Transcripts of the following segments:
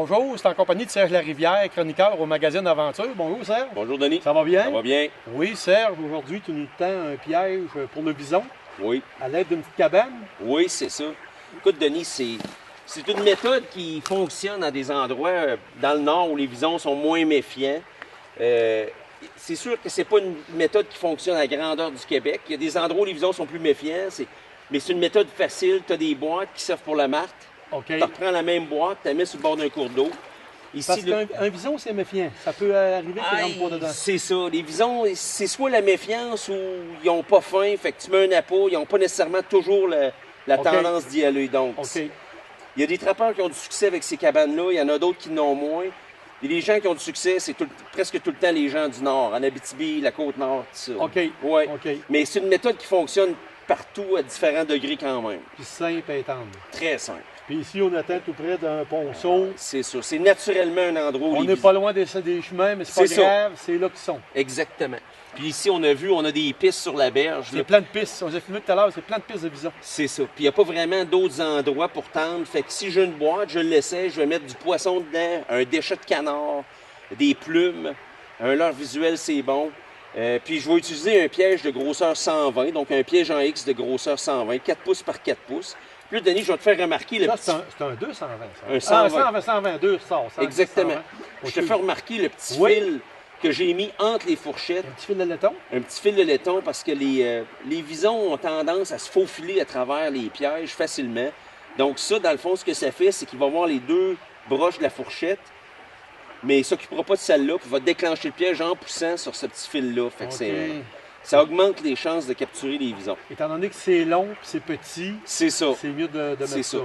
bonjour. C'est en compagnie de Serge Larivière, chroniqueur au magazine Aventure. Bonjour Serge. Bonjour Denis. Ça va bien? Ça va bien. Oui Serge, aujourd'hui tu nous tends un piège pour le bison. Oui. À l'aide d'une petite cabane. Oui, c'est ça. Écoute Denis, c'est une méthode qui fonctionne à des endroits dans le nord où les visons sont moins méfiants. C'est sûr que c'est pas une méthode qui fonctionne à la grandeur du Québec. Il y a des endroits où les visons sont plus méfiants, mais c'est une méthode facile. Tu as des boîtes qui servent pour la marque. OK. Tu reprends la même boîte, tu la mets sur le bord d'un cours d'eau. Parce qu'un vison, c'est méfiant. Ça peut arriver qu'il rentre pas dedans. C'est ça. Les visons, c'est soit la méfiance ou ils n'ont pas faim, fait que tu mets un appât, ils n'ont pas nécessairement toujours la tendance d'y aller. Donc, il y a des trappeurs qui ont du succès avec ces cabanes-là, il y en a d'autres qui n'ont moins. Et les gens qui ont du succès, c'est presque tout le temps les gens du Nord, en Abitibi, la Côte-Nord, tout ça. OK. Ouais. OK. Mais c'est une méthode qui fonctionne partout à différents degrés quand même. Puis simple et tendre. Très simple. Puis ici, on attend tout près d'un ponceau. C'est ça. C'est naturellement un endroit où on n'est pas loin des chemins, mais c'est pas grave, c'est là qu'ils sont. Exactement. Puis ici, on a des pistes sur la berge. C'est plein de pistes. On a filmé tout à l'heure, c'est plein de pistes de visons. C'est ça. Puis il n'y a pas vraiment d'autres endroits pour tendre. Fait que si j'ai une boîte, je l'essaie, je vais mettre du poisson dedans, un déchet de canard, des plumes, un leurre visuel, c'est bon. Puis je vais utiliser un piège de grosseur 120, donc un piège en X de grosseur 120, 4 pouces par 4 pouces. Puis là, Denis, je vais te faire remarquer le petit... C'est un 220, ça. Un 120. 120, 200, ça. Exactement. 120. Je te fais remarquer le petit fil que j'ai mis entre les fourchettes. Un petit fil de laiton? Un petit fil de laiton parce que les visons ont tendance à se faufiler à travers les pièges facilement. Donc ça, dans le fond, ce que ça fait, c'est qu'il va voir les deux broches de la fourchette, mais il ne s'occupera pas de celle-là, puis il va déclencher le piège en poussant sur ce petit fil-là. Fait que ça augmente les chances de capturer les visons. Étant donné que c'est long et c'est petit, c'est mieux de mettre ça.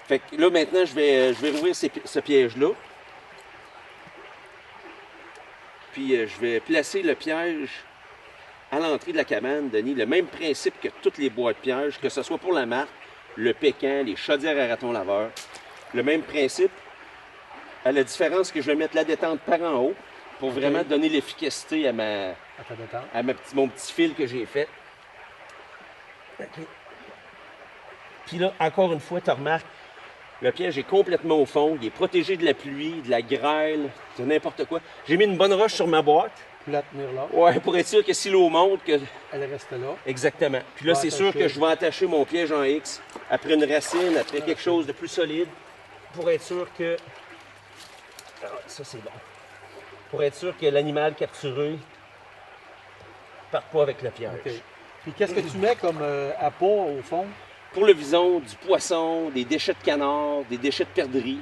Fait que là, maintenant, je vais rouvrir ce piège-là. Puis je vais placer le piège à l'entrée de la cabane, Denis. Le même principe que toutes les boîtes pièges, que ce soit pour la marque, le pécan, les chaudières à raton laveur. Le même principe, à la différence que je vais mettre la détente par en haut pour vraiment donner l'efficacité à mon petit fil que j'ai fait. Puis là, encore une fois, tu remarques, le piège est complètement au fond, il est protégé de la pluie, de la grêle, de n'importe quoi. J'ai mis une bonne roche sur ma boîte. Pour la tenir là. Ouais, pour être sûr que si l'eau monte, elle reste là. Exactement. Puis là, c'est sûr que je vais attacher mon piège en X après une racine, après quelque chose de plus solide, pour être sûr que... ça, c'est bon. Pour être sûr que l'animal capturé part pas avec le piège. Puis qu'est-ce que tu mets comme appât au fond? Pour le vison, du poisson, des déchets de canard, des déchets de perdrix.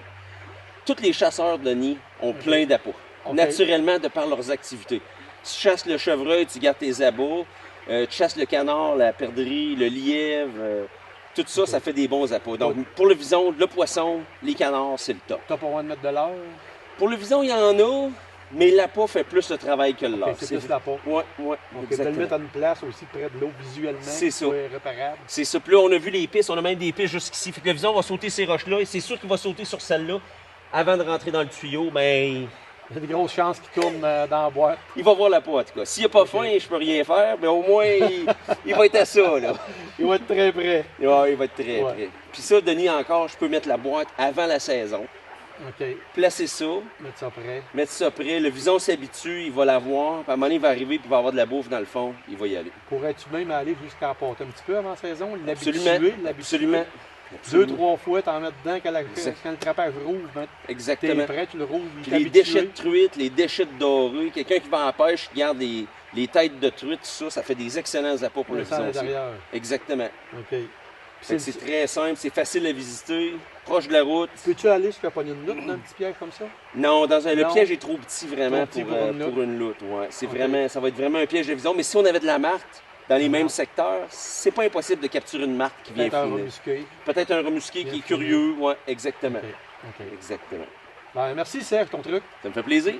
Tous les chasseurs de nid ont plein d'appâts, naturellement de par leurs activités. Si tu chasses le chevreuil, tu gardes tes abats. Tu chasses le canard, la perdrix, le lièvre, tout ça, ça fait des bons appâts. Donc pour le vison, le poisson, les canards, c'est le top. Tu n'as pas besoin de mettre de l'heure? Pour le vison, il y en a, mais l'appât fait plus le travail que le leurre. C'est plus l'appât. Oui, Tu peux le mettre à une place aussi près de l'eau visuellement. C'est ça. Réparable. C'est ça. Puis là, on a vu les pistes, on a même des pistes jusqu'ici. Fait que le vison va sauter ces roches-là et c'est sûr qu'il va sauter sur celle-là avant de rentrer dans le tuyau. Ben, il y a des grosses chances qu'il tourne dans la boîte. Il va voir l'appât, en tout cas. S'il n'a pas faim, je peux rien faire, mais au moins, il va être à ça, là. Il va être très prêt. Ouais, il va être très prêt. Puis ça, Denis, encore, je peux mettre la boîte avant la saison. Placer ça. Mettre ça prêt. Mettre ça prêt. Le vison s'habitue, il va la voir. Puis à un moment donné, il va arriver, puis il va avoir de la bouffe dans le fond. Il va y aller. Pourrais-tu même aller jusqu'à apporter un petit peu avant la saison? Absolument. Absolument. 2-3 fois, t'en mets dedans quand le trappage rouvre. Exactement. T'es prêt, tu le rouvres. Les déchets de truite, les déchets de doré. Quelqu'un qui va en pêche, qui garde les têtes de truite, tout ça, ça fait des excellents appâts pour le vison aussi. Exactement. C'est très simple, c'est facile à visiter, proche de la route. Peux-tu aller jusqu'à pogner une loutre dans un petit piège comme ça? Non, le piège est trop petit vraiment pour une loutre. Ouais. Ça va être vraiment un piège de vison. Mais si on avait de la marque dans les mêmes secteurs, c'est pas impossible de capturer une marque qui vient finir. Peut-être un remusqué qui est curieux. Ouais, exactement. Exactement. Ben, merci Serge, ton truc. Ça me fait plaisir.